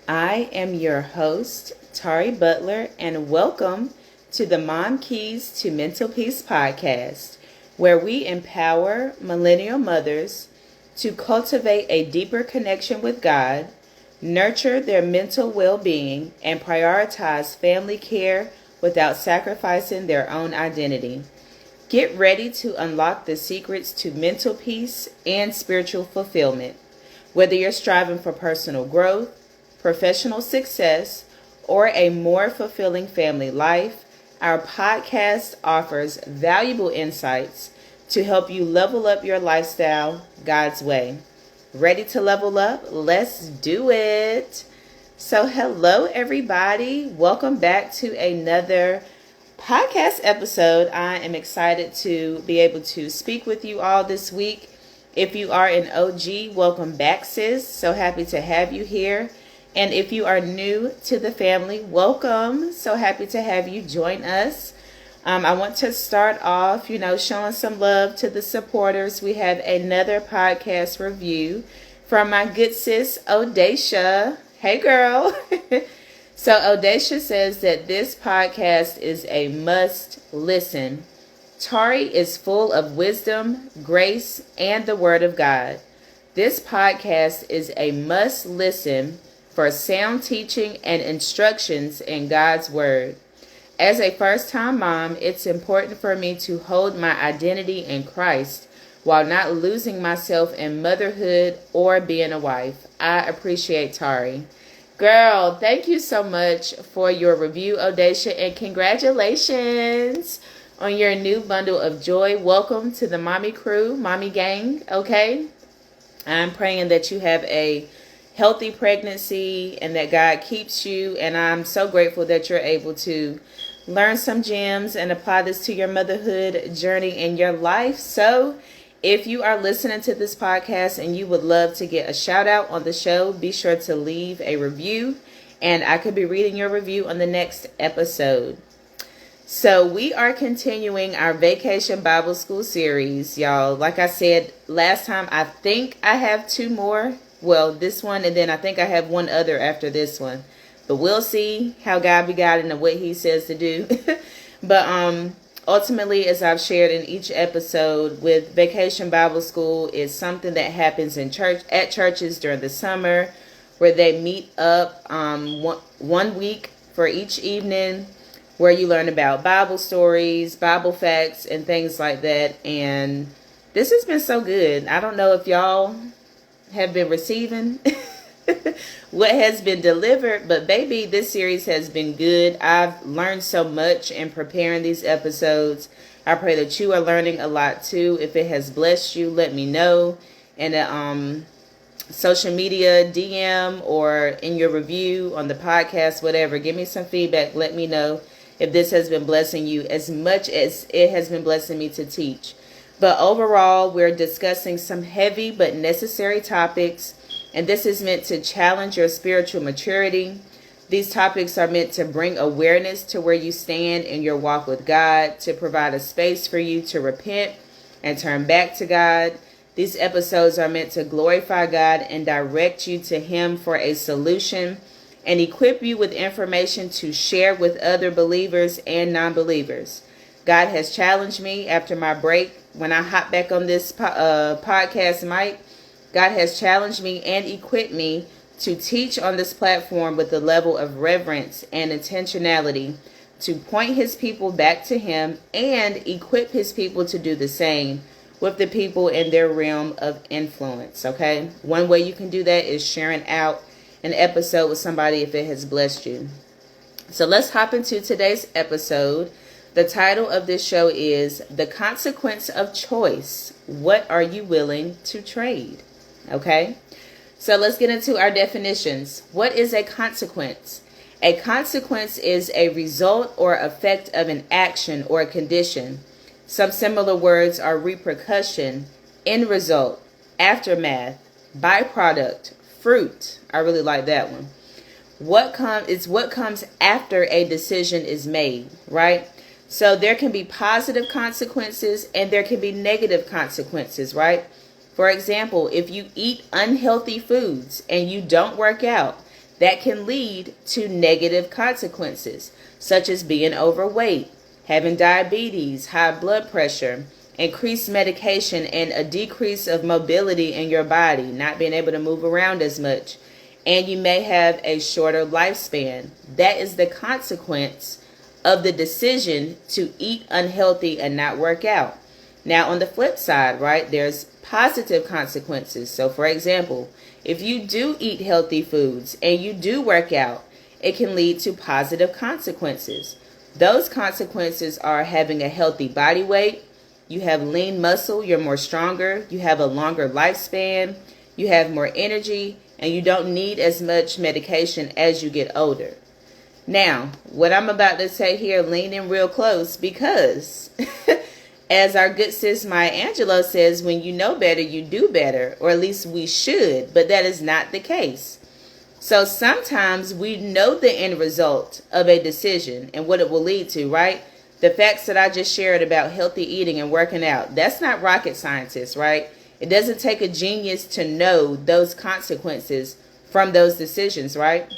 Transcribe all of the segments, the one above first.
I am your host, Tari Butler, and welcome to the Mom Keys to Mental Peace podcast, where we empower millennial mothers to cultivate a deeper connection with God, nurture their mental well-being, and prioritize family care without sacrificing their own identity. Get ready to unlock the secrets to mental peace and spiritual fulfillment. Whether you're striving for personal growth, professional success, or a more fulfilling family life, our podcast offers valuable insights to help you level up your lifestyle God's way. Ready to level up? Let's do it. So hello everybody. Welcome back to another podcast episode. I am excited to be able to speak with you all this week. If you are an OG, welcome back, sis. So happy to have you here. And if you are new to the family, welcome. So happy to have you join us. I want to start off, showing some love to the supporters. We have another podcast review from my good sis, Odacia. Hey, girl. So Odacia says that this podcast is a must listen. Tari is full of wisdom, grace, and the word of God. This podcast is a must listen for sound teaching and instructions in God's word. As a first-time mom, it's important for me to hold my identity in Christ while not losing myself in motherhood or being a wife. I appreciate Tari. Girl, thank you so much for your review, Odacia, and congratulations on your new bundle of joy. Welcome to the mommy crew, mommy gang, okay? I'm praying that you have a healthy pregnancy and that God keeps you, and I'm so grateful that you're able to learn some gems and apply this to your motherhood journey in your life. So if you are listening to this podcast and you would love to get a shout out on the show, be sure to leave a review and I could be reading your review on the next episode. So we are continuing our Vacation Bible School series, y'all. Like I said last time, I think I have two more. Well, this one, and then I think I have one other after this one. But we'll see how God be guiding and what he says to do. But ultimately, as I've shared in each episode, with Vacation Bible School is something that happens in at churches during the summer, where they meet up one week for each evening, where you learn about Bible stories, Bible facts, and things like that. And this has been so good. I don't know if y'all have been receiving what has been delivered, but baby, this series has been good. I've learned so much in preparing these episodes. I pray that you are learning a lot too. If it has blessed you, let me know in a social media DM or in your review on the podcast, whatever. Give me some feedback. Let me know if this has been blessing you as much as it has been blessing me to teach. But overall, we're discussing some heavy but necessary topics, and this is meant to challenge your spiritual maturity. These topics are meant to bring awareness to where you stand in your walk with God, to provide a space for you to repent and turn back to God. These episodes are meant to glorify God and direct you to Him for a solution and equip you with information to share with other believers and non-believers. God has challenged me after my break. When I hop back on this podcast mic, God has challenged me and equipped me to teach on this platform with a level of reverence and intentionality to point his people back to him and equip his people to do the same with the people in their realm of influence, okay? One way you can do that is sharing out an episode with somebody if it has blessed you. So let's hop into today's episode. The title of this show is The Consequence of Choice. What are you willing to trade? Okay, so let's get into our definitions. What is a consequence? A consequence is a result or effect of an action or a condition. Some similar words are repercussion, end result, aftermath, byproduct, fruit. I really like that one. What comes after a decision is made, right? So there can be positive consequences and there can be negative consequences, right? For example, if you eat unhealthy foods and you don't work out, that can lead to negative consequences, such as being overweight, having diabetes, high blood pressure, increased medication, and a decrease of mobility in your body, not being able to move around as much. And you may have a shorter lifespan. That is the consequence of the decision to eat unhealthy and not work out. Now, on the flip side, right, there's positive consequences. So, for example, if you do eat healthy foods and you do work out, it can lead to positive consequences. Those consequences are having a healthy body weight, you have lean muscle, you're more stronger, you have a longer lifespan, you have more energy, and you don't need as much medication as you get older. Now, what I'm about to say here, lean in real close, because as our good sis Maya Angelou says, when you know better, you do better, or at least we should, but that is not the case. So sometimes we know the end result of a decision and what it will lead to, right? The facts that I just shared about healthy eating and working out, that's not rocket scientists, right? It doesn't take a genius to know those consequences from those decisions, right?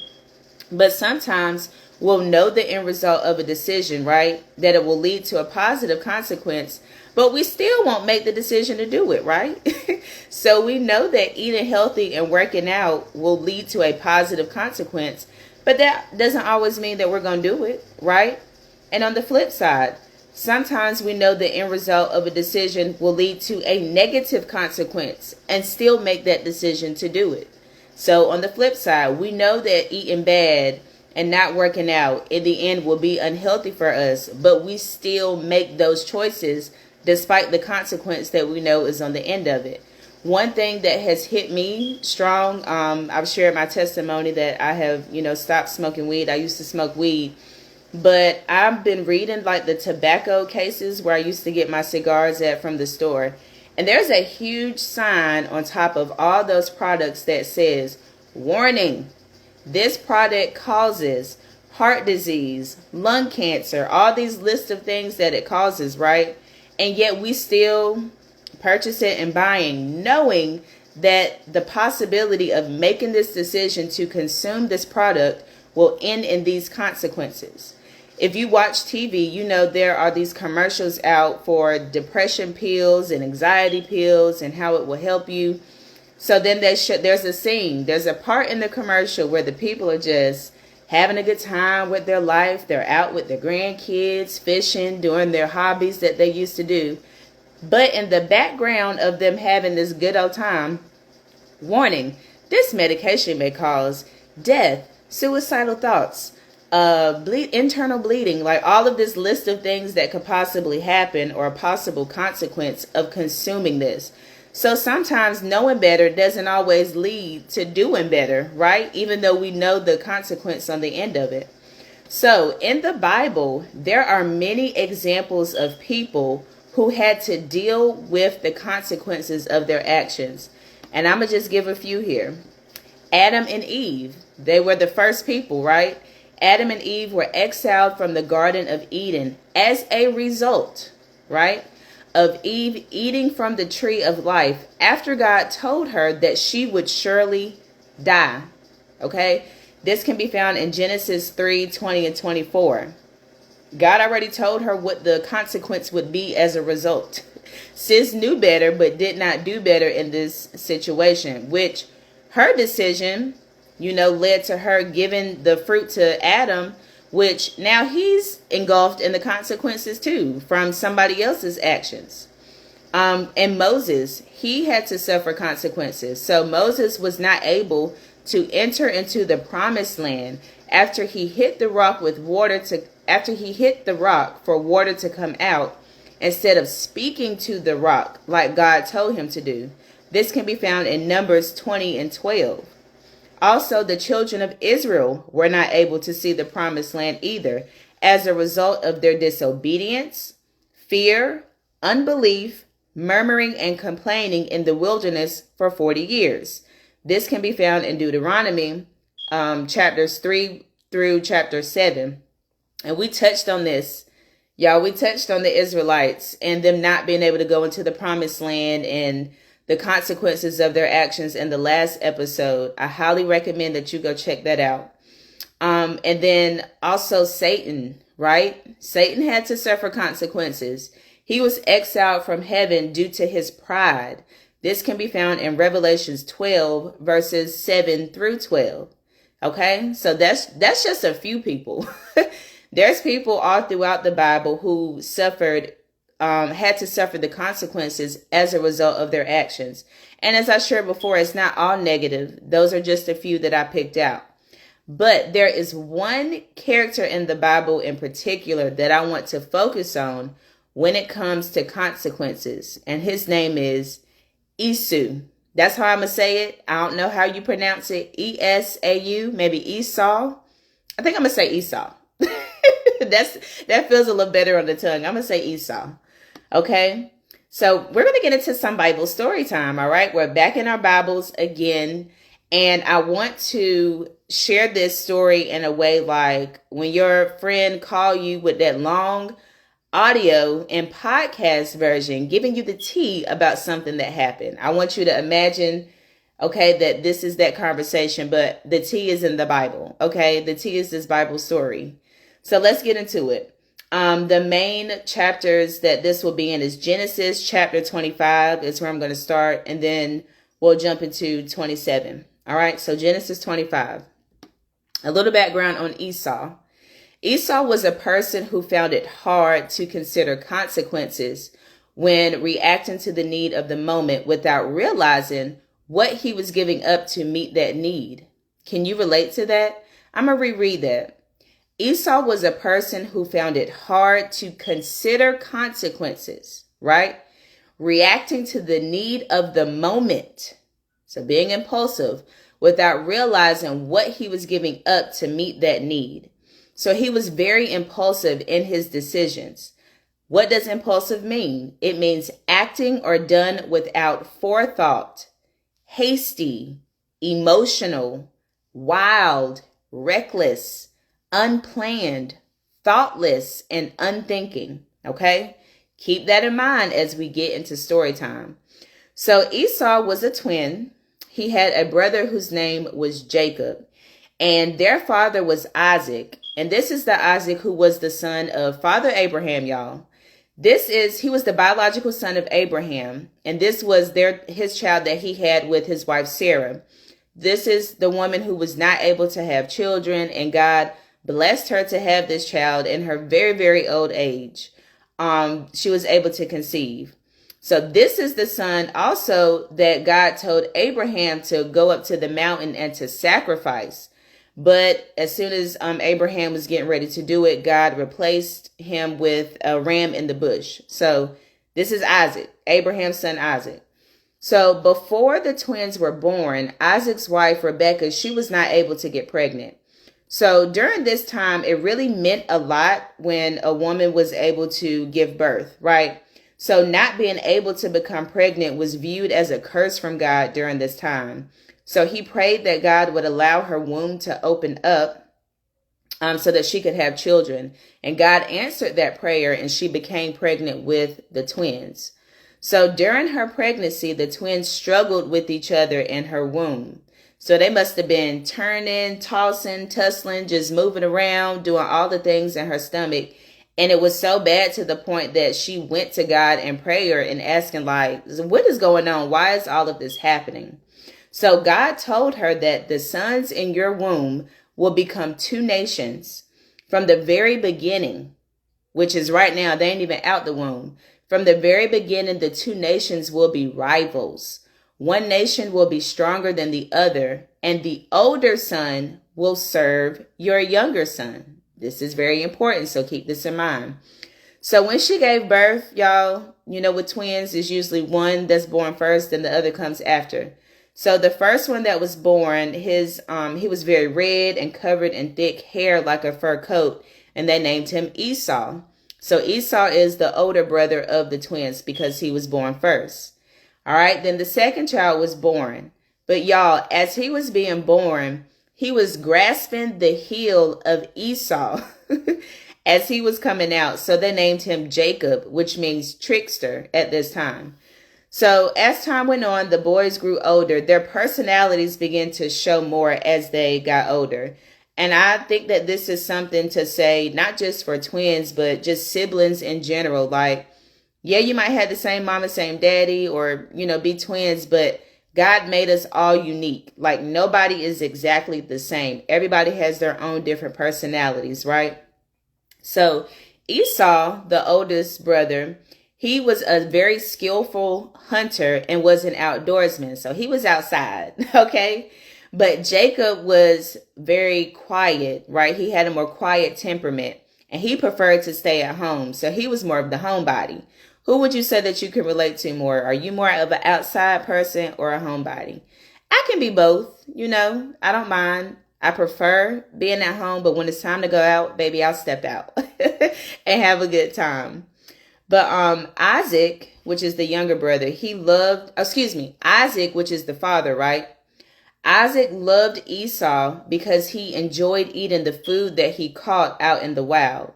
But sometimes we'll know the end result of a decision, right? That it will lead to a positive consequence, but we still won't make the decision to do it, right? So we know that eating healthy and working out will lead to a positive consequence, but that doesn't always mean that we're going to do it, right? And on the flip side, sometimes we know the end result of a decision will lead to a negative consequence and still make that decision to do it. So on the flip side, we know that eating bad and not working out in the end will be unhealthy for us, but we still make those choices despite the consequence that we know is on the end of it. One thing that has hit me strong, I've shared my testimony that I have, stopped smoking weed. I used to smoke weed. But I've been reading like the tobacco cases where I used to get my cigars at from the store. And there's a huge sign on top of all those products that says, warning, this product causes heart disease, lung cancer, all these lists of things that it causes, right? And yet we still purchase it and buying, knowing that the possibility of making this decision to consume this product will end in these consequences. If you watch TV, you know there are these commercials out for depression pills and anxiety pills and how it will help you. So then there's a scene, there's a part in the commercial where the people are just having a good time with their life. They're out with their grandkids, fishing, doing their hobbies that they used to do. But in the background of them having this good old time, warning, this medication may cause death, suicidal thoughts, internal bleeding, like all of this list of things that could possibly happen or a possible consequence of consuming this. So sometimes knowing better doesn't always lead to doing better, right? Even though we know the consequence on the end of it. So in the Bible, there are many examples of people who had to deal with the consequences of their actions. And I'm going to just give a few here. Adam and Eve, they were the first people, right? Adam and Eve were exiled from the Garden of Eden as a result, right, of Eve eating from the tree of life after God told her that she would surely die. Okay, this can be found in Genesis 3:20 and 24. God already told her what the consequence would be as a result. Sis knew better but did not do better in this situation, which her decision led to her giving the fruit to Adam, which now he's engulfed in the consequences too from somebody else's actions. And Moses, he had to suffer consequences. So Moses was not able to enter into the promised land after he hit the rock for water to come out, instead of speaking to the rock like God told him to do. This can be found in Numbers 20 and 12. Also, the children of Israel were not able to see the promised land either as a result of their disobedience, fear, unbelief, murmuring, and complaining in the wilderness for 40 years. This can be found in Deuteronomy chapters 3 through chapter 7. And we touched on this. Y'all, we touched on the Israelites and them not being able to go into the promised land and the consequences of their actions in the last episode. I highly recommend that you go check that out. And then also Satan, right? Satan had to suffer consequences. He was exiled from heaven due to his pride. This can be found in Revelations 12, verses 7 through 12. Okay, so that's just a few people. There's people all throughout the Bible who had to suffer the consequences as a result of their actions. And as I shared before, it's not all negative. Those are just a few that I picked out. But there is one character in the Bible in particular that I want to focus on when it comes to consequences. And his name is Esau. That's how I'm going to say it. I don't know how you pronounce it. Esau, maybe Esau. I think I'm going to say Esau. That feels a little better on the tongue. I'm going to say Esau. Okay. So we're going to get into some Bible story time. All right. We're back in our Bibles again. And I want to share this story in a way like when your friend call you with that long audio and podcast version, giving you the tea about something that happened. I want you to imagine, okay, that this is that conversation, but the tea is in the Bible. Okay. The tea is this Bible story. So let's get into it. The main chapters that this will be in is Genesis chapter 25 is where I'm going to start. And then we'll jump into 27. All right. So Genesis 25, a little background on Esau. Esau was a person who found it hard to consider consequences when reacting to the need of the moment without realizing what he was giving up to meet that need. Can you relate to that? I'm going to reread that. Esau was a person who found it hard to consider consequences, right? Reacting to the need of the moment. So being impulsive without realizing what he was giving up to meet that need. So he was very impulsive in his decisions. What does impulsive mean? It means acting or done without forethought, hasty, emotional, wild, reckless, unplanned, thoughtless, and unthinking. Okay? Keep that in mind as we get into story time. So Esau was a twin. He had a brother whose name was Jacob, and their father was Isaac. And this is the Isaac who was the son of Father Abraham, y'all. He was the biological son of Abraham, and this was his child that he had with his wife Sarah. This is the woman who was not able to have children, and God blessed her to have this child in her very, very old age. She was able to conceive. So this is the son also that God told Abraham to go up to the mountain and to sacrifice. But as soon as Abraham was getting ready to do it, God replaced him with a ram in the bush. So this is Isaac, Abraham's son Isaac. So before the twins were born, Isaac's wife, Rebecca, she was not able to get pregnant. So during this time, it really meant a lot when a woman was able to give birth, right? So not being able to become pregnant was viewed as a curse from God during this time. So he prayed that God would allow her womb to open up so that she could have children. And God answered that prayer and she became pregnant with the twins. So during her pregnancy, the twins struggled with each other in her womb. So they must have been turning, tossing, tussling, just moving around, doing all the things in her stomach. And it was so bad to the point that she went to God in prayer and asking, like, what is going on? Why is all of this happening? So God told her that the sons in your womb will become two nations from the very beginning, which is right now, they ain't even out the womb. From the very beginning, the two nations will be rivals. One nation will be stronger than the other, and the older son will serve your younger son. This is very important, so keep this in mind. So when she gave birth, y'all, you know, with twins, is usually one that's born first and the other comes after. So the first one that was born, he was very red and covered in thick hair like a fur coat, and they named him Esau. So Esau is the older brother of the twins because he was born first. All right, then the second child was born. But y'all, as he was being born, he was grasping the heel of Esau as he was coming out. So they named him Jacob, which means trickster at this time. So as time went on, the boys grew older. Their personalities began to show more as they got older. And I think that this is something to say, not just for twins, but just siblings in general. Like, yeah, you might have the same mama, same daddy, or, be twins, but God made us all unique. Like, nobody is exactly the same. Everybody has their own different personalities, right? So Esau, the oldest brother, he was a very skillful hunter and was an outdoorsman. So he was outside, okay? But Jacob was very quiet, right? He had a more quiet temperament and he preferred to stay at home. So he was more of the homebody. Who would you say that you can relate to more? Are you more of an outside person or a homebody? I can be both, I don't mind. I prefer being at home, but when it's time to go out, baby, I'll step out and have a good time. But Isaac, which is the younger brother, Isaac, which is the father, right? Isaac loved Esau because he enjoyed eating the food that he caught out in the wild.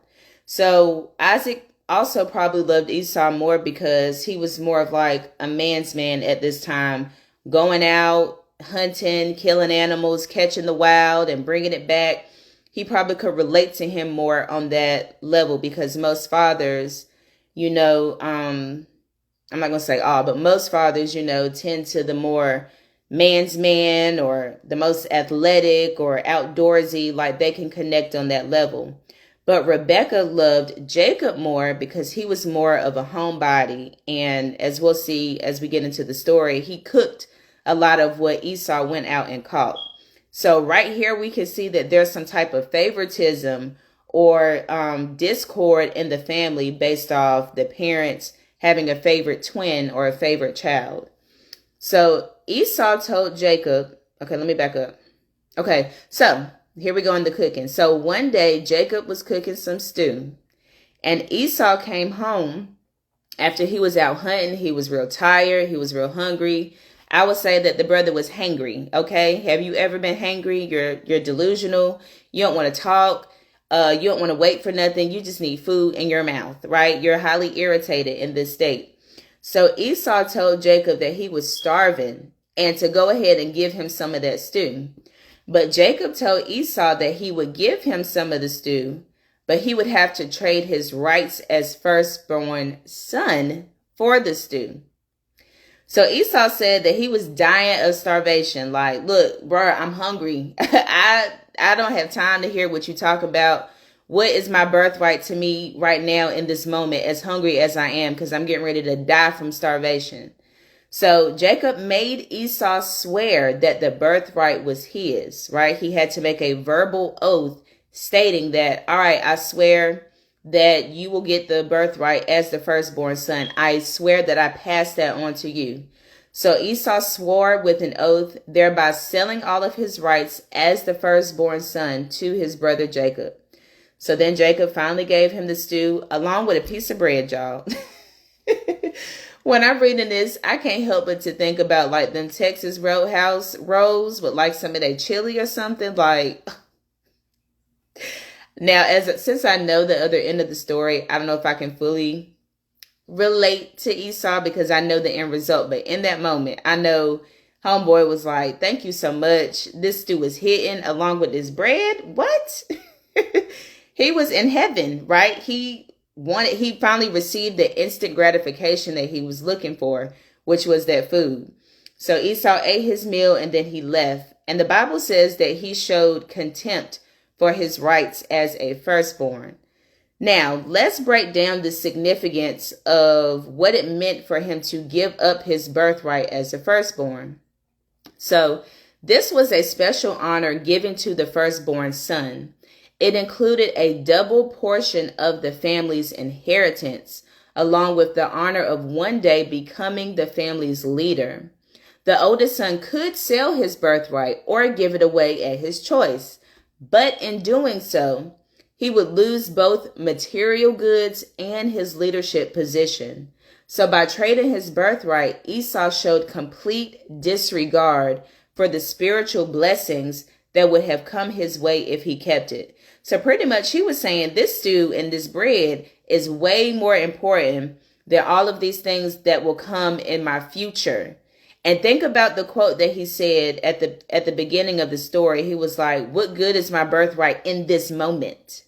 So Isaac also probably loved Esau more because he was more of like a man's man at this time, going out, hunting, killing animals, catching the wild and bringing it back. He probably could relate to him more on that level because most fathers, I'm not going to say all, but most fathers, tend to the more man's man or the most athletic or outdoorsy, like they can connect on that level. But Rebecca loved Jacob more because he was more of a homebody. And as we'll see as we get into the story, he cooked a lot of what Esau went out and caught. So right here, we can see that there's some type of favoritism or discord in the family based off the parents having a favorite twin or a favorite child. So Esau told Jacob, okay, let me back up. Okay, so here we go in the cooking. So one day Jacob was cooking some stew and Esau came home after he was out hunting. He was real tired. He was real hungry. I would say that the brother was hangry. Okay. Have you ever been hangry? You're delusional. You don't want to talk. You don't want to wait for nothing. You just need food in your mouth, right? You're highly irritated in this state. So Esau told Jacob that he was starving and to go ahead and give him some of that stew. But Jacob told Esau that he would give him some of the stew, but he would have to trade his rights as firstborn son for the stew. So Esau said that he was dying of starvation. Like, look, bro, I'm hungry. I don't have time to hear what you talk about. What is my birthright to me right now in this moment, as hungry as I am, because I'm getting ready to die from starvation. So Jacob made Esau swear that the birthright was his, right? He had to make a verbal oath stating that, all right, I swear that you will get the birthright as the firstborn son. I swear that I pass that on to you. So Esau swore with an oath, thereby selling all of his rights as the firstborn son to his brother Jacob. So then Jacob finally gave him the stew along with a piece of bread, y'all. When I'm reading this, I can't help but to think about like them Texas Roadhouse rolls with like some of that chili or something. Like, now, since I know the other end of the story, I don't know if I can fully relate to Esau because I know the end result. But in that moment, I know homeboy was like, thank you so much. This stew was hitting along with this bread. What? He was in heaven, right? He finally received the instant gratification that he was looking for, which was that food. So Esau ate his meal and then he left. And the Bible says that he showed contempt for his rights as a firstborn. Now, let's break down the significance of what it meant for him to give up his birthright as a firstborn. So this was a special honor given to the firstborn son. It included a double portion of the family's inheritance, along with the honor of one day becoming the family's leader. The oldest son could sell his birthright or give it away at his choice, but in doing so, he would lose both material goods and his leadership position. So by trading his birthright, Esau showed complete disregard for the spiritual blessings that would have come his way if he kept it. So pretty much he was saying this stew and this bread is way more important There are all of these things that will come in my future. And think about the quote that he said at the beginning of the story. He was like, what good is my birthright in this moment?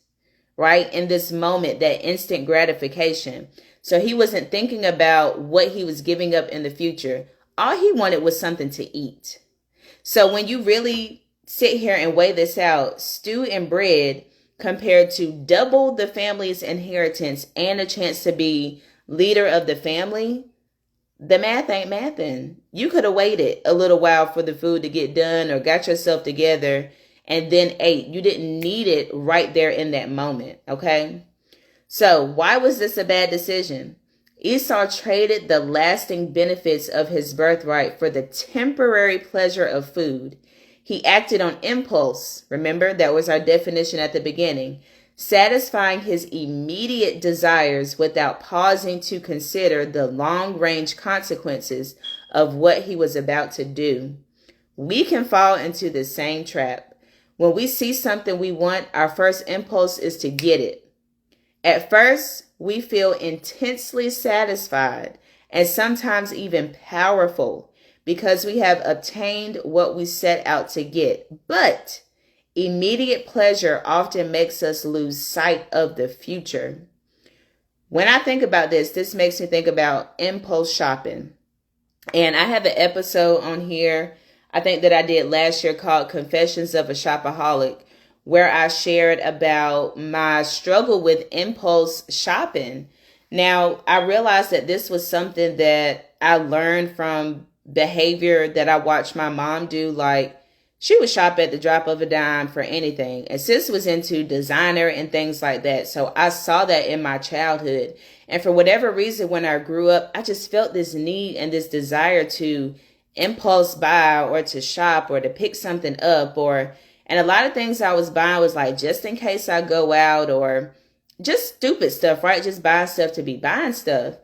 Right? In this moment, that instant gratification. So he wasn't thinking about what he was giving up in the future. All he wanted was something to eat. So when you really sit here and weigh this out, stew and bread compared to double the family's inheritance and a chance to be leader of the family, the math ain't mathing. You could have waited a little while for the food to get done or got yourself together and then ate. You didn't need it right there in that moment, okay? So why was this a bad decision? Esau traded the lasting benefits of his birthright for the temporary pleasure of food. He acted on impulse. Remember, that was our definition at the beginning. Satisfying his immediate desires without pausing to consider the long-range consequences of what he was about to do. We can fall into the same trap. When we see something we want, our first impulse is to get it. At first, we feel intensely satisfied and sometimes even powerful because we have obtained what we set out to get. But immediate pleasure often makes us lose sight of the future. When I think about this makes me think about impulse shopping. And I have an episode on here, I think that I did last year, called Confessions of a Shopaholic, where I shared about my struggle with impulse shopping. Now, I realized that this was something that I learned from behavior that I watched my mom do. Like, she would shop at the drop of a dime for anything. And sis was into designer and things like that. So I saw that in my childhood. And for whatever reason, when I grew up, I just felt this need and this desire to impulse buy or to shop or to pick something up, and a lot of things I was buying was like just in case I go out, or just stupid stuff, right? Just buying stuff to be buying stuff.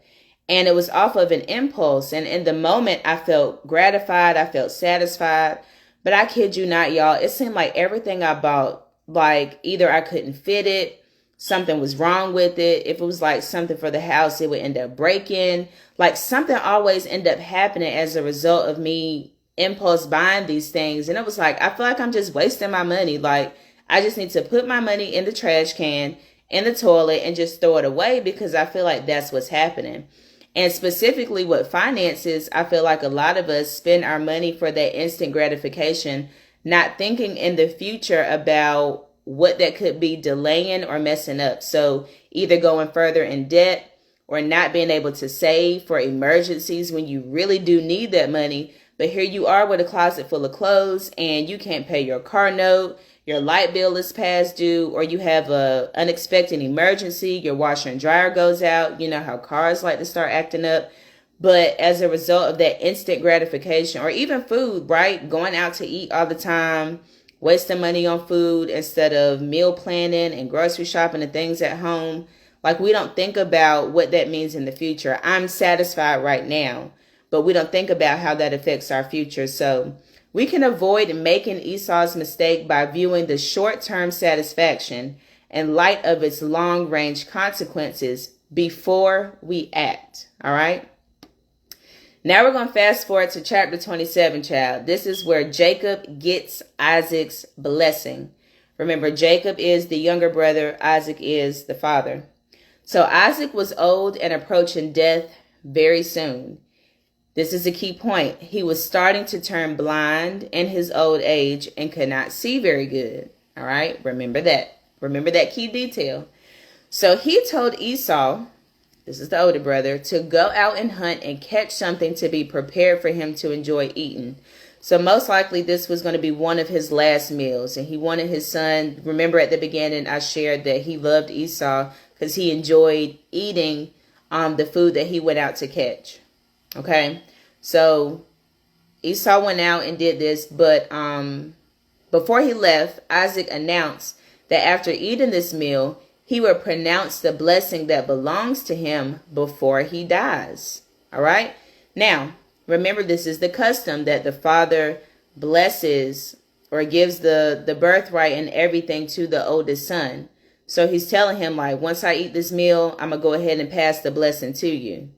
And it was off of an impulse. And in the moment, I felt gratified. I felt satisfied. But I kid you not, y'all, it seemed like everything I bought, like either I couldn't fit it, something was wrong with it. If it was like something for the house, it would end up breaking. Like something always ended up happening as a result of me impulse buying these things. And it was like, I feel like I'm just wasting my money. Like, I just need to put my money in the trash can, in the toilet, and just throw it away, because I feel like that's what's happening. And specifically with finances, I feel like a lot of us spend our money for that instant gratification, not thinking in the future about what that could be delaying or messing up. So either going further in debt or not being able to save for emergencies when you really do need that money. But here you are with a closet full of clothes and you can't pay your car note, your light bill is past due, or you have a unexpected emergency, your washer and dryer goes out. You know how cars like to start acting up. But as a result of that instant gratification, or even food, right? Going out to eat all the time, wasting money on food instead of meal planning and grocery shopping and things at home. Like, we don't think about what that means in the future. I'm satisfied right now, but we don't think about how that affects our future. So we can avoid making Esau's mistake by viewing the short-term satisfaction in light of its long-range consequences before we act. All right. Now we're going to fast forward to chapter 27, child. This is where Jacob gets Isaac's blessing. Remember, Jacob is the younger brother. Isaac is the father. So Isaac was old and approaching death very soon. This is a key point. He was starting to turn blind in his old age and could not see very good. All right. Remember that. Remember that key detail. So he told Esau, this is the older brother, to go out and hunt and catch something to be prepared for him to enjoy eating. So most likely this was going to be one of his last meals. And he wanted his son. Remember at the beginning, I shared that he loved Esau because he enjoyed eating the food that he went out to catch. Okay. So Esau went out and did this. But before he left, Isaac announced that after eating this meal, he would pronounce the blessing that belongs to him before he dies. All right. Now, remember, this is the custom that the father blesses or gives the birthright and everything to the oldest son. So he's telling him, like, once I eat this meal, I'm going to go ahead and pass the blessing to you.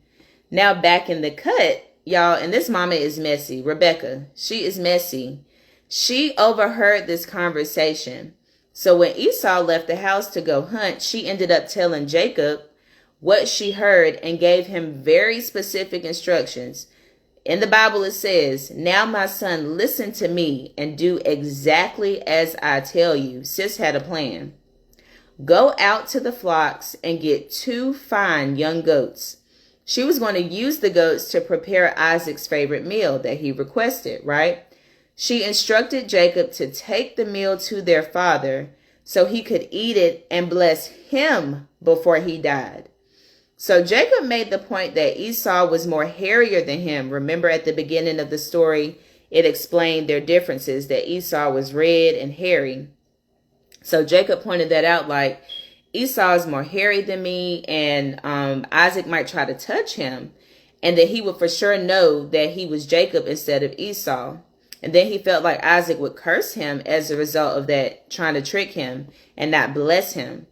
Now back in the cut, y'all, and this mama is messy. Rebecca, she is messy. She overheard this conversation. So when Esau left the house to go hunt, she ended up telling Jacob what she heard and gave him very specific instructions. In the Bible it says, now my son, listen to me and do exactly as I tell you. Sis had a plan. Go out to the flocks and get 2 fine young goats. She was going to use the goats to prepare Isaac's favorite meal that he requested, right? She instructed Jacob to take the meal to their father so he could eat it and bless him before he died. So Jacob made the point that Esau was more hairier than him. Remember at the beginning of the story, it explained their differences, that Esau was red and hairy. So Jacob pointed that out, like, Esau is more hairy than me, and Isaac might try to touch him, and that he would for sure know that he was Jacob instead of Esau. And then he felt like Isaac would curse him as a result of that, trying to trick him and not bless him.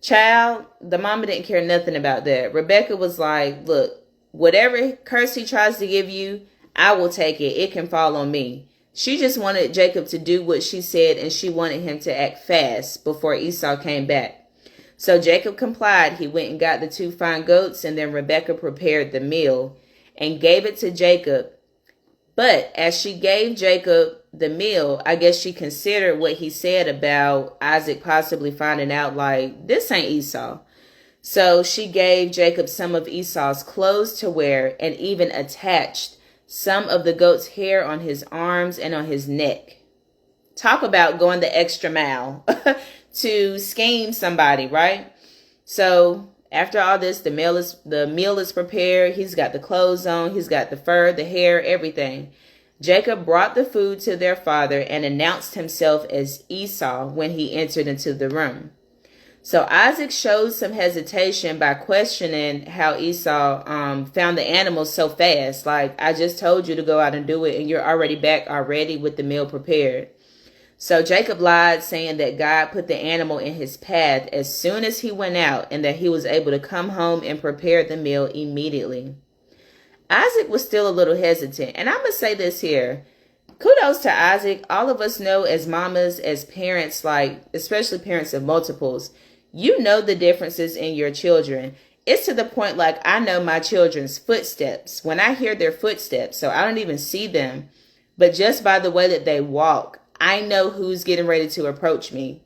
Child, the mama didn't care nothing about that. Rebecca was like, look, whatever curse he tries to give you, I will take it. It can fall on me. She just wanted Jacob to do what she said, and she wanted him to act fast before Esau came back. So Jacob complied. He went and got the 2 fine goats, and then Rebecca prepared the meal and gave it to Jacob. But as she gave Jacob the meal, I guess she considered what he said about Isaac possibly finding out, like, this ain't Esau. So she gave Jacob some of Esau's clothes to wear and even attached some of the goat's hair on his arms and on his neck. Talk about going the extra mile to scheme somebody, right? So after all this, the meal is prepared. He's got the clothes on. He's got the fur, the hair, everything. Jacob brought the food to their father and announced himself as Esau when he entered into the room. So Isaac showed some hesitation by questioning how Esau found the animals so fast. Like, I just told you to go out and do it, and you're already back already with the meal prepared. So Jacob lied, saying that God put the animal in his path as soon as he went out, and that he was able to come home and prepare the meal immediately. Isaac was still a little hesitant. And I'm going to say this here. Kudos to Isaac. All of us know as mamas, as parents, like especially parents of multiples, you know the differences in your children. It's to the point like I know my children's footsteps. When I hear their footsteps, so I don't even see them, but just by the way that they walk, I know who's getting ready to approach me,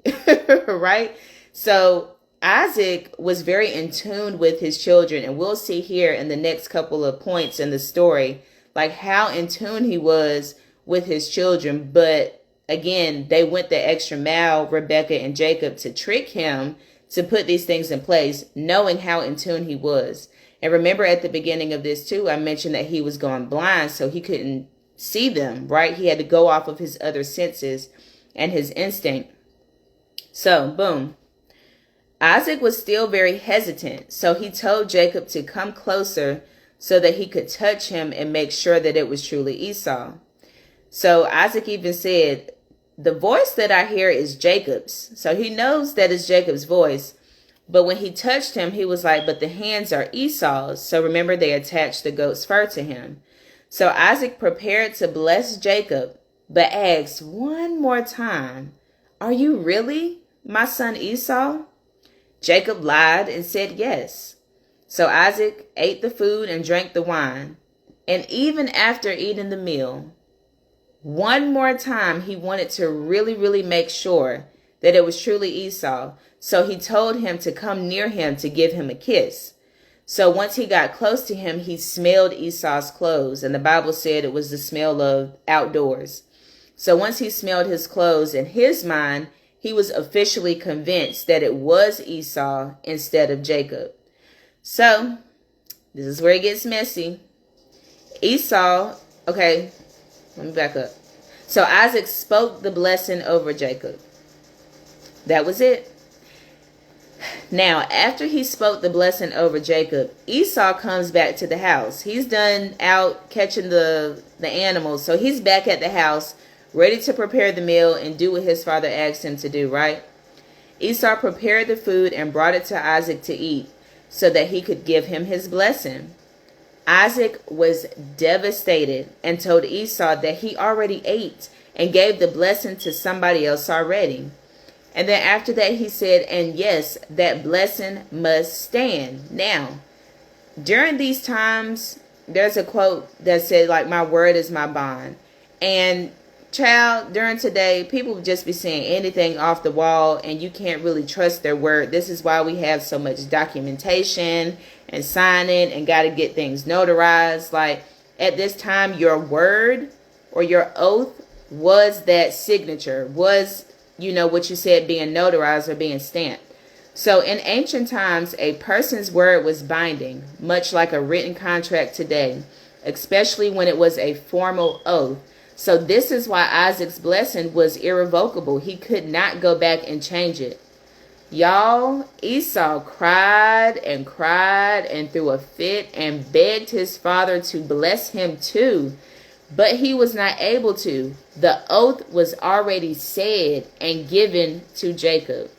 right? So Isaac was very in tune with his children, and we'll see here in the next couple of points in the story, like how in tune he was with his children. But again, they went the extra mile, Rebecca and Jacob, to trick him to put these things in place, knowing how in tune he was. And remember at the beginning of this too, I mentioned that he was going blind, so he couldn't see them, right? He had to go off of his other senses and his instinct. So, boom. Isaac was still very hesitant, so he told Jacob to come closer so that he could touch him and make sure that it was truly Esau. So Isaac even said, the voice that I hear is Jacob's. So he knows that it's Jacob's voice. But when he touched him, he was like, but the hands are Esau's. So remember, they attached the goat's fur to him. So Isaac prepared to bless Jacob, but asked one more time, are you really my son Esau? Jacob lied and said yes. So Isaac ate the food and drank the wine. And even after eating the meal, one more time, he wanted to really make sure that it was truly Esau. So he told him to come near him to give him a kiss. So once he got close to him, he smelled Esau's clothes. And the Bible said it was the smell of outdoors. So once he smelled his clothes, in his mind, he was officially convinced that it was Esau instead of Jacob. So this is where it gets messy. Esau, okay, let me back up. So Isaac spoke the blessing over Jacob. That was it. Now, after he spoke the blessing over Jacob, Esau comes back to the house. He's done out catching the animals. So he's back at the house, ready to prepare the meal and do what his father asked him to do, right? Esau prepared the food and brought it to Isaac to eat so that he could give him his blessing. Isaac was devastated and told Esau that he already ate and gave the blessing to somebody else already. And then after that he said, and yes, that blessing must stand. Now, during these times, there's a quote that said, like, my word is my bond. And child, during today, people would just be saying anything off the wall and you can't really trust their word. This is why we have so much documentation and signing and got to get things notarized. Like, at this time, your word or your oath was that signature, was, what you said being notarized or being stamped. So in ancient times, a person's word was binding, much like a written contract today, especially when it was a formal oath. So this is why Isaac's blessing was irrevocable. He could not go back and change it. Y'all, Esau cried and threw a fit and begged his father to bless him too. But he was not able to. The oath was already said and given to Jacob.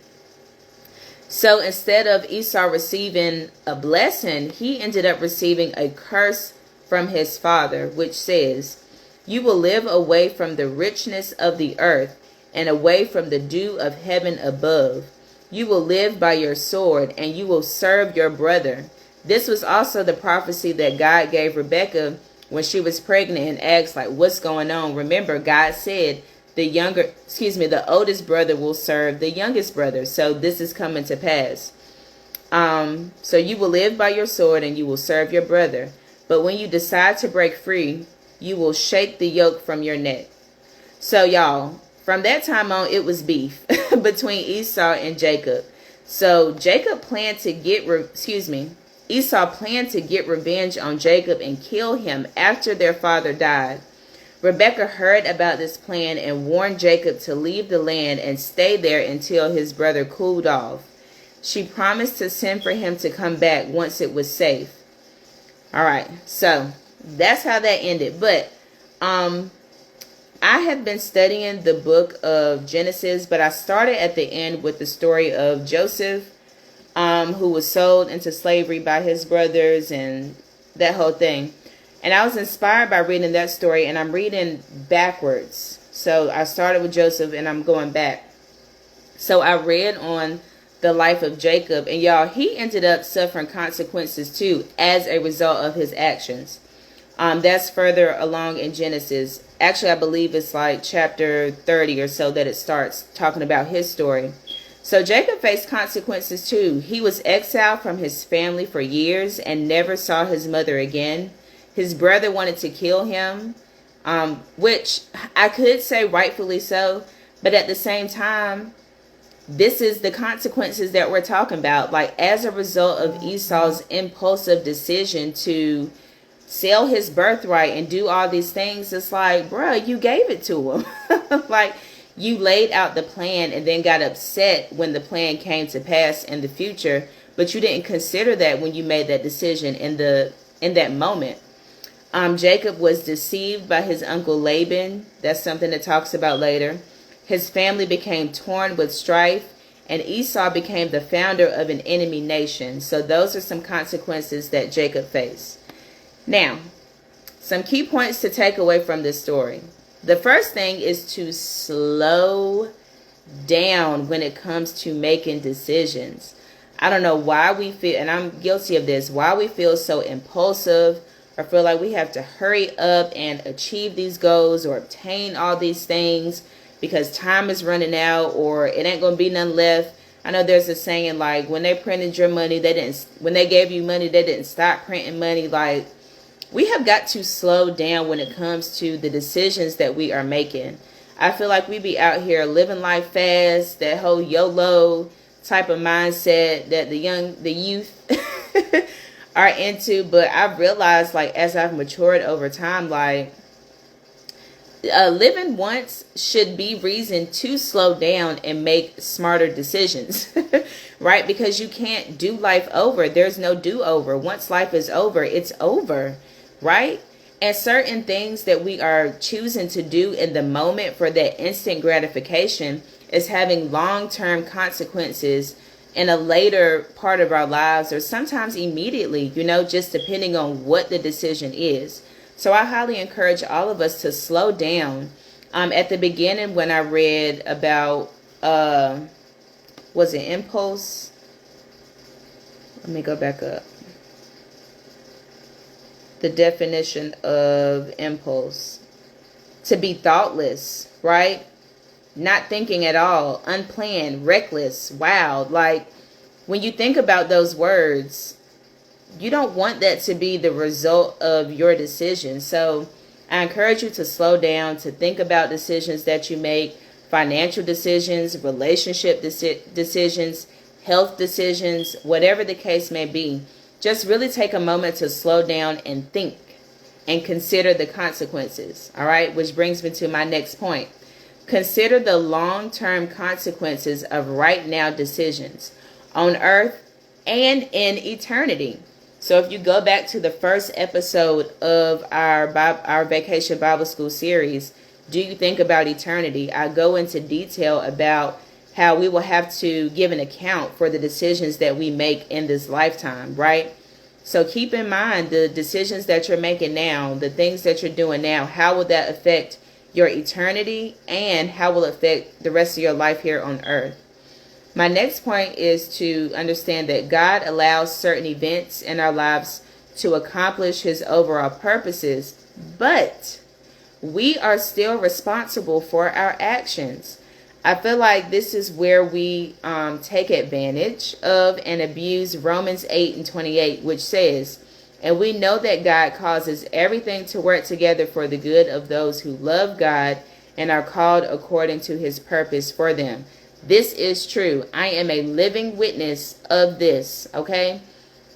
So instead of Esau receiving a blessing, he ended up receiving a curse from his father, which says, you will live away from the richness of the earth and away from the dew of heaven above. You will live by your sword and you will serve your brother. This was also the prophecy that God gave Rebekah when she was pregnant and asked, like, what's going on? Remember, God said the oldest brother will serve the youngest brother. So this is coming to pass. So you will live by your sword and you will serve your brother. But when you decide to break free, you will shake the yoke from your neck. So y'all, from that time on, it was beef between Esau and Jacob. So Esau planned to get revenge on Jacob and kill him after their father died. Rebekah heard about this plan and warned Jacob to leave the land and stay there until his brother cooled off. She promised to send for him to come back once it was safe. All right, so that's how that ended. But I have been studying the book of Genesis, but I started at the end with the story of Joseph, who was sold into slavery by his brothers and that whole thing. And I was inspired by reading that story, and I'm reading backwards. So I started with Joseph, and I'm going back. So I read on the life of Jacob, and y'all, he ended up suffering consequences too as a result of his actions. That's further along in Genesis. Actually, I believe it's like chapter 30 or so that it starts talking about his story. So Jacob faced consequences too. He was exiled from his family for years and never saw his mother again. His brother wanted to kill him, which I could say rightfully so. But at the same time, this is the consequences that we're talking about. Like, as a result of Esau's impulsive decision to sell his birthright and do all these things, it's like, bruh, you gave it to him. Like, you laid out the plan and then got upset when the plan came to pass in the future, but you didn't consider that when you made that decision in that moment. Jacob was deceived by his uncle Laban. That's something that talks about later. His family became torn with strife, and Esau became the founder of an enemy nation. So those are some consequences that Jacob faced. Now, some key points to take away from this story. The first thing is to slow down when it comes to making decisions. I don't know why we feel, and I'm guilty of this, why we feel so impulsive or feel like we have to hurry up and achieve these goals or obtain all these things because time is running out or it ain't going to be none left. I know there's a saying like, when they printed your money, when they gave you money, they didn't stop printing money. Like, we have got to slow down when it comes to the decisions that we are making. I feel like we be out here living life fast, that whole YOLO type of mindset that the youth are into. But I've realized, like, as I've matured over time, like, living once should be reason to slow down and make smarter decisions, right? Because you can't do life over. There's no do-over. Once life is over, it's over, right? And certain things that we are choosing to do in the moment for that instant gratification, is having long-term consequences in a later part of our lives, or sometimes immediately, just depending on what the decision is. So I highly encourage all of us to slow down. At the beginning, when I read about, was it Impulse? Let me go back up. The definition of impulse: to be thoughtless, right? Not thinking at all, unplanned, reckless, wild. Like, when you think about those words, you don't want that to be the result of your decision. So I encourage you to slow down, to think about decisions that you make, financial decisions, relationship decisions, health decisions, whatever the case may be. Just really take a moment to slow down and think and consider the consequences. All right, which brings me to my next point. Consider the long-term consequences of right now decisions on earth and in eternity. So if you go back to the first episode of our Vacation Bible School series, Do You Think About Eternity? I go into detail about how we will have to give an account for the decisions that we make in this lifetime, right? So keep in mind the decisions that you're making now, the things that you're doing now, how will that affect your eternity, and how will it affect the rest of your life here on earth? My next point is to understand that God allows certain events in our lives to accomplish his overall purposes, but we are still responsible for our actions. I feel like this is where we take advantage of and abuse Romans 8:28, which says, "And we know that God causes everything to work together for the good of those who love God and are called according to his purpose for them." This is true. I am a living witness of this, okay?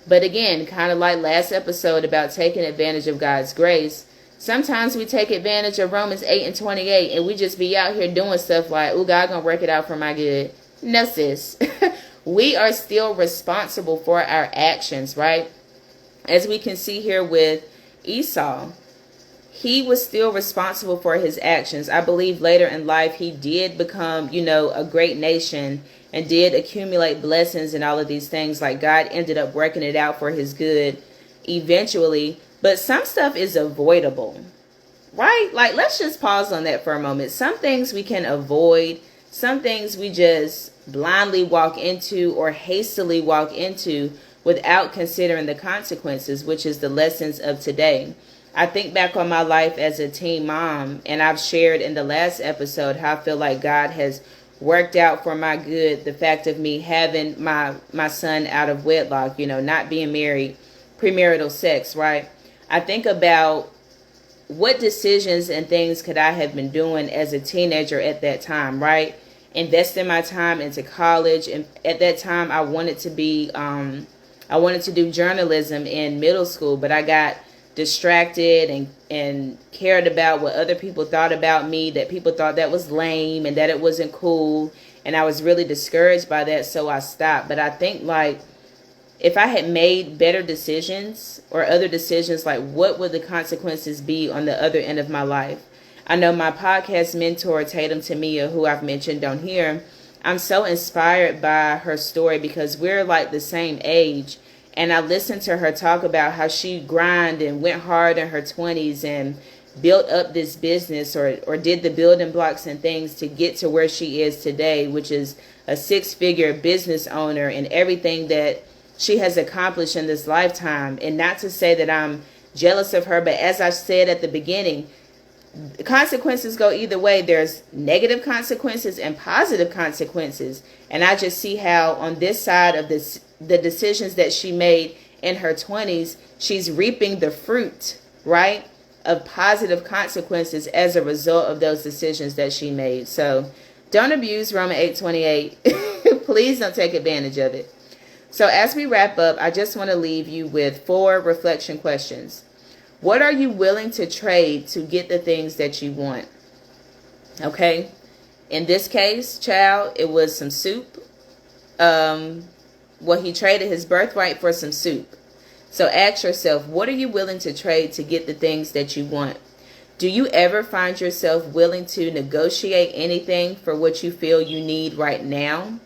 But again, kind of like last episode about taking advantage of God's grace, sometimes we take advantage of Romans 8:28 and we just be out here doing stuff like, "Oh, God gonna work it out for my good." No, sis. We are still responsible for our actions, right? As we can see here with Esau, he was still responsible for his actions. I believe later in life he did become, a great nation and did accumulate blessings and all of these things. Like, God ended up working it out for his good eventually. But some stuff is avoidable, right? Like, let's just pause on that for a moment. Some things we can avoid. Some things we just blindly walk into or hastily walk into without considering the consequences, which is the lessons of today. I think back on my life as a teen mom, and I've shared in the last episode how I feel like God has worked out for my good the fact of me having my son out of wedlock, not being married, premarital sex, right? I think about what decisions and things could I have been doing as a teenager at that time, right? Investing my time into college. And at that time, I wanted to do journalism in middle school, but I got distracted and cared about what other people thought about me, that people thought that was lame and that it wasn't cool. And I was really discouraged by that, so I stopped. But I think, like, if I had made better decisions or other decisions, like, what would the consequences be on the other end of my life? I know my podcast mentor, Tatum Tamia, who I've mentioned on here, I'm so inspired by her story because we're like the same age. And I listened to her talk about how she grinded and went hard in her 20s and built up this business or did the building blocks and things to get to where she is today, which is a 6-figure business owner and everything that she has accomplished in this lifetime. And not to say that I'm jealous of her, but as I said at the beginning, the consequences go either way. There's negative consequences and positive consequences. And I just see how on this side of this, the decisions that she made in her 20s, she's reaping the fruit, right, of positive consequences as a result of those decisions that she made. So don't abuse Romans 8:28. Please don't take advantage of it. So as we wrap up, I just want to leave you with 4 reflection questions. What are you willing to trade to get the things that you want? Okay. In this case, child, it was some soup. He traded his birthright for some soup. So ask yourself, what are you willing to trade to get the things that you want? Do you ever find yourself willing to negotiate anything for what you feel you need right now?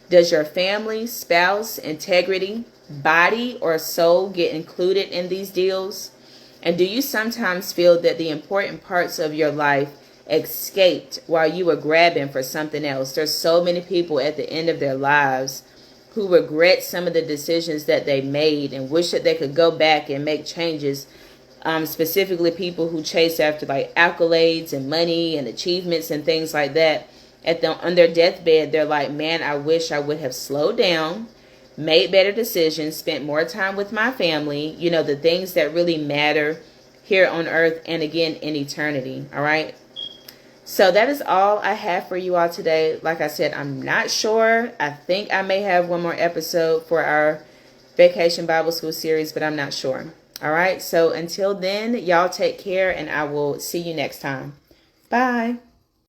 Does your family, spouse, integrity, body, or soul get included in these deals? And do you sometimes feel that the important parts of your life escaped while you were grabbing for something else? There's so many people at the end of their lives who regret some of the decisions that they made and wish that they could go back and make changes. Specifically people who chase after like accolades and money and achievements and things like that. On their deathbed, they're like, man, I wish I would have slowed down, made better decisions, spent more time with my family, the things that really matter here on earth and again in eternity. All right. So that is all I have for you all today. Like I said, I'm not sure. I think I may have one more episode for our Vacation Bible School series, but I'm not sure. All right. So until then, y'all take care and I will see you next time. Bye.